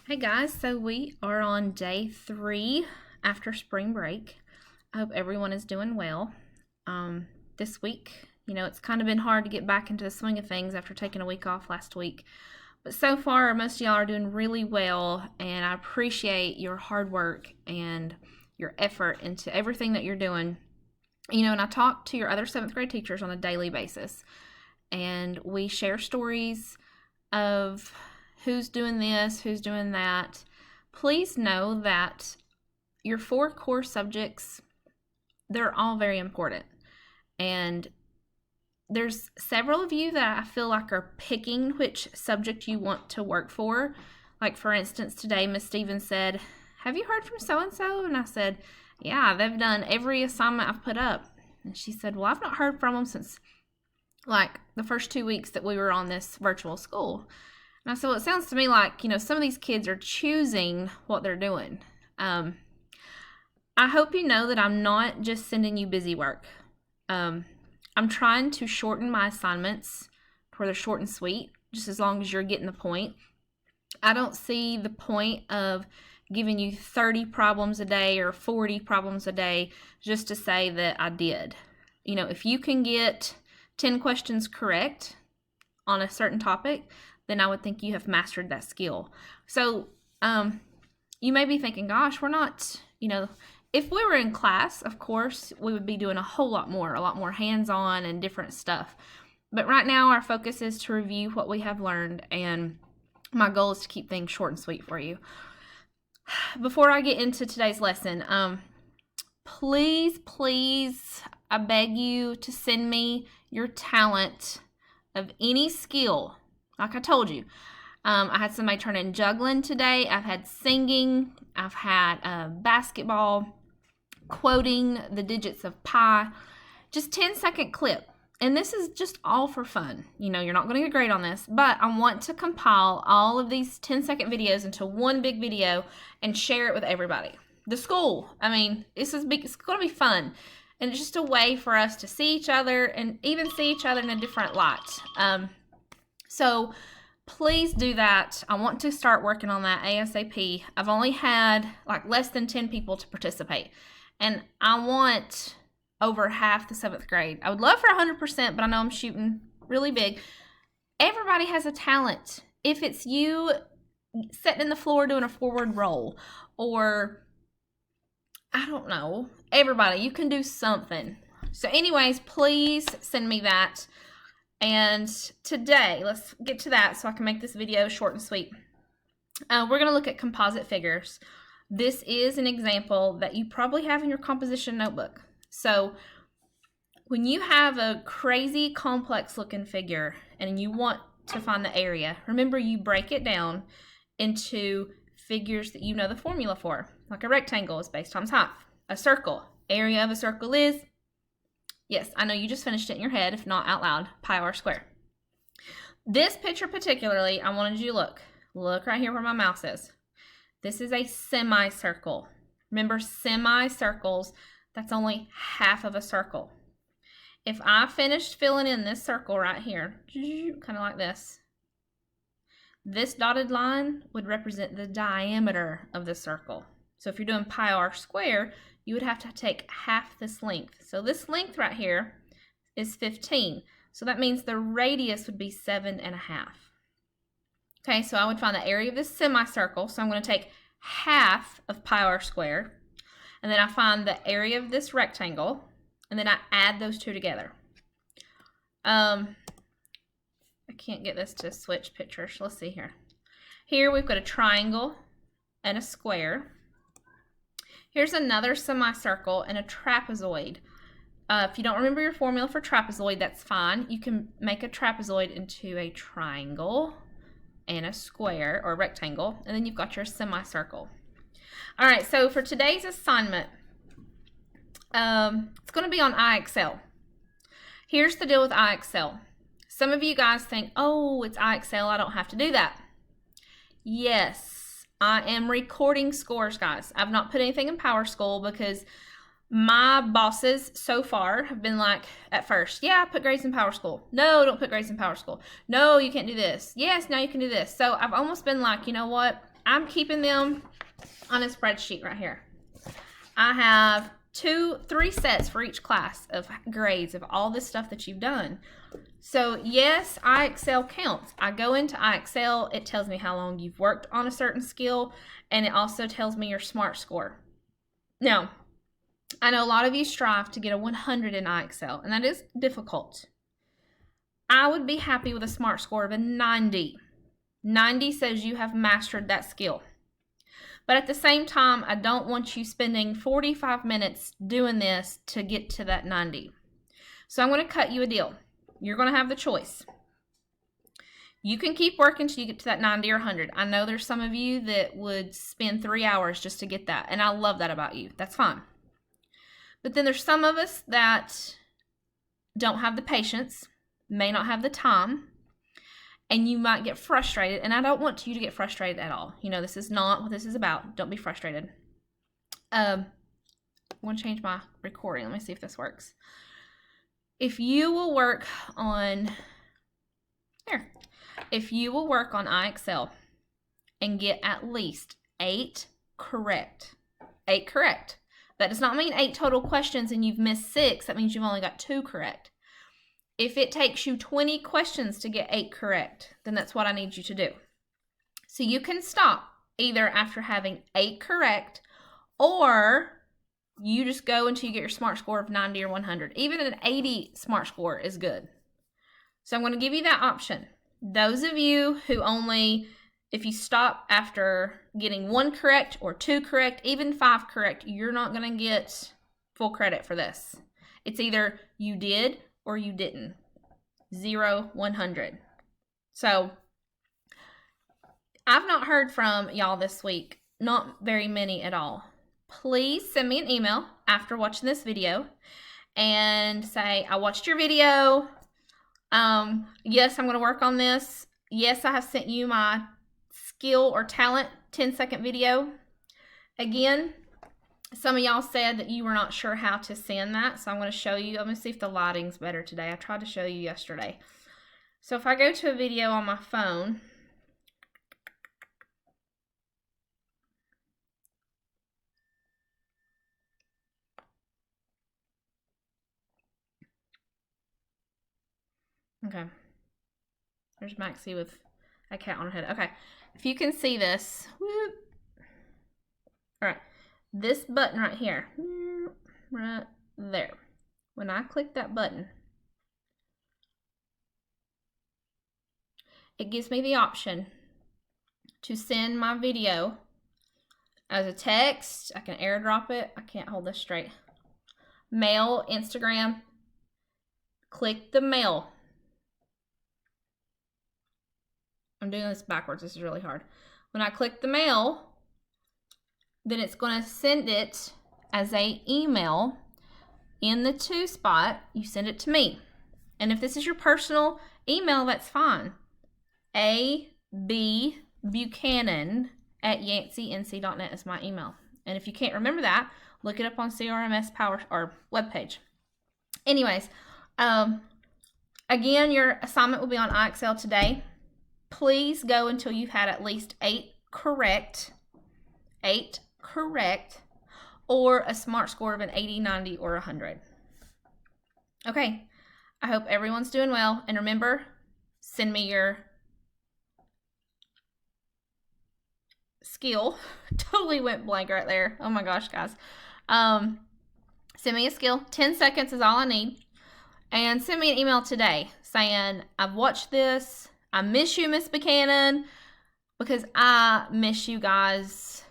Hey guys, so we are on day 3 after spring break. I hope everyone is doing well. This week, it's kind of been hard to get back into the swing of things after taking a week off last week. But so far, most of y'all are doing really well, and I appreciate your hard work and your effort into everything that you're doing. And I talk to your other 7th grade teachers on a daily basis, and we share stories of who's doing this, who's doing that. Please know that your 4 core subjects, they're all very important. And there's several of you that I feel like are picking which subject you want to work for. Like, for instance, today Miss Stevens said, "Have you heard from so-and-so?" And I said, "Yeah, they've done every assignment I've put up." And she said, "Well, I've not heard from them since like the first 2 weeks that we were on this virtual school." And I said, well, it sounds to me like, some of these kids are choosing what they're doing. I hope you know that I'm not just sending you busy work. I'm trying to shorten my assignments to where they're short and sweet, just as long as you're getting the point. I don't see the point of giving you 30 problems a day or 40 problems a day just to say that I did. If you can get 10 questions correct on a certain topic, then I would think you have mastered that skill. So you may be thinking, gosh, we're not, if we were in class, of course, we would be doing a lot more hands-on and different stuff. But right now, our focus is to review what we have learned, and my goal is to keep things short and sweet for you. Before I get into today's lesson, please, I beg you to send me your talent of any skill. Like I told you, I had somebody turn in juggling today. I've had singing. I've had basketball, quoting the digits of pi. Just 10-second clip. And this is just all for fun. You're not going to get a grade on this, but I want to compile all of these 10-second videos into one big video and share it with everybody. The school, it's going to be fun. And it's just a way for us to see each other and even see each other in a different light. So please do that. I want to start working on that ASAP. I've only had less than 10 people to participate, and I want over half the 7th grade. I would love for 100%, but I know I'm shooting really big. Everybody has a talent. If it's you sitting in the floor doing a forward roll, or I don't know, everybody, you can do something. So anyways, please send me that. And today, let's get to that so I can make this video short and sweet. We're going to look at composite figures. This is an example that you probably have in your composition notebook. So when you have a crazy complex looking figure and you want to find the area, remember you break it down into figures that you know the formula for. Like a rectangle is base times height. A circle, area of a circle is, yes, I know you just finished it in your head, if not out loud, pi r squared. This picture particularly, I wanted you to look. Look right here where my mouse is. This is a semicircle. Remember, semicircles, that's only half of a circle. If I finished filling in this circle right here, kind of like this dotted line would represent the diameter of the circle. So if you're doing pi r squared, you would have to take half this length. So this length right here is 15. So that means the radius would be 7.5. Okay, so I would find the area of this semicircle. So I'm going to take half of pi r squared. And then I find the area of this rectangle. And then I add those two together. I can't get this to switch pictures. Let's see here. Here we've got a triangle and a square. Here's another semicircle and a trapezoid. If you don't remember your formula for trapezoid, that's fine. You can make a trapezoid into a triangle and a square or rectangle, and then you've got your semicircle. All right, so for today's assignment, it's going to be on IXL. Here's the deal with IXL. Some of you guys think, oh, it's IXL, I don't have to do that. Yes, I am recording scores, guys. I've not put anything in PowerSchool because my bosses so far have been like, at first, yeah, put grades in PowerSchool. No, don't put grades in PowerSchool. No, you can't do this. Yes, now you can do this. So I've almost been like, you know what? I'm keeping them on a spreadsheet right here. I have 3 sets for each class of grades of all this stuff that you've done. So yes, IXL counts. I go into IXL, it tells me how long you've worked on a certain skill, and it also tells me your SMART score. Now, I know a lot of you strive to get a 100 in IXL, and that is difficult. I would be happy with a SMART score of a 90. 90 says you have mastered that skill. But at the same time, I don't want you spending 45 minutes doing this to get to that 90. So I'm going to cut you a deal. You're going to have the choice. You can keep working till you get to that 90 or 100. I know there's some of you that would spend 3 hours just to get that, and I love that about you. That's fine. But then there's some of us that don't have the patience, may not have the time, and you might get frustrated, and I don't want you to get frustrated at all. You know, this is not what this is about. Don't be frustrated. I want to change my recording. Let me see if this works. If you will work on IXL and get at least 8 correct, that does not mean 8 total questions and you've missed 6. That means you've only got 2 correct. If it takes you 20 questions to get 8 correct, then that's what I need you to do. So you can stop either after having 8 correct, or you just go until you get your SMART score of 90 or 100. Even an 80 SMART score is good. So I'm going to give you that option. Those of you who if you stop after getting 1 correct or 2 correct, even 5 correct, you're not going to get full credit for this. It's either you did or you didn't. 0, 100. So I've not heard from y'all this week. Not very many at all. Please send me an email after watching this video and say, I watched your video. Yes, I'm going to work on this. Yes, I have sent you my skill or talent 10-second video. Again, some of y'all said that you were not sure how to send that, so I'm going to show you. I'm going to see if the lighting's better today. I tried to show you yesterday. So if I go to a video on my phone, okay, there's Maxie with a cat on her head. Okay, if you can see this, whoop. All right, this button right here, right there. When I click that button, it gives me the option to send my video as a text. I can airdrop it. I can't hold this straight. Mail, Instagram. Click the mail. I'm doing this backwards. This is really hard. When I click the mail, then it's going to send it as an email. In the to spot, you send it to me. And if this is your personal email, that's fine. abbuchanan@yancync.net is my email. And if you can't remember that, look it up on CRMS Power or webpage. Anyways, again, your assignment will be on IXL today. Please go until you've had at least 8 correct, or a SMART score of an 80, 90, or 100. Okay, I hope everyone's doing well. And remember, send me your skill. Totally went blank right there. Oh my gosh, guys. Send me a skill. 10 seconds is all I need. And send me an email today saying, I've watched this. I miss you, Miss Buchanan, because I miss you guys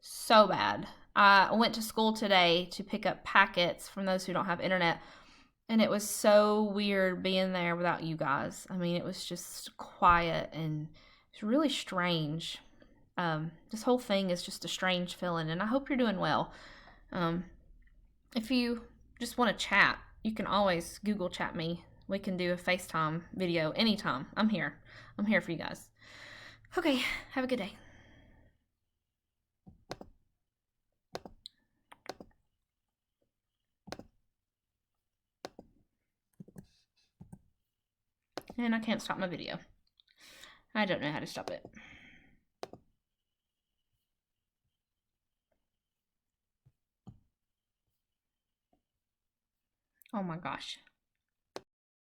so bad. I went to school today to pick up packets from those who don't have internet, and it was so weird being there without you guys. I mean, it was just quiet, and it's really strange. This whole thing is just a strange feeling, and I hope you're doing well. If you just want to chat, you can always Google chat me. We can do a FaceTime video anytime. I'm here. I'm here for you guys. Okay, have a good day. And I can't stop my video. I don't know how to stop it. Oh my gosh.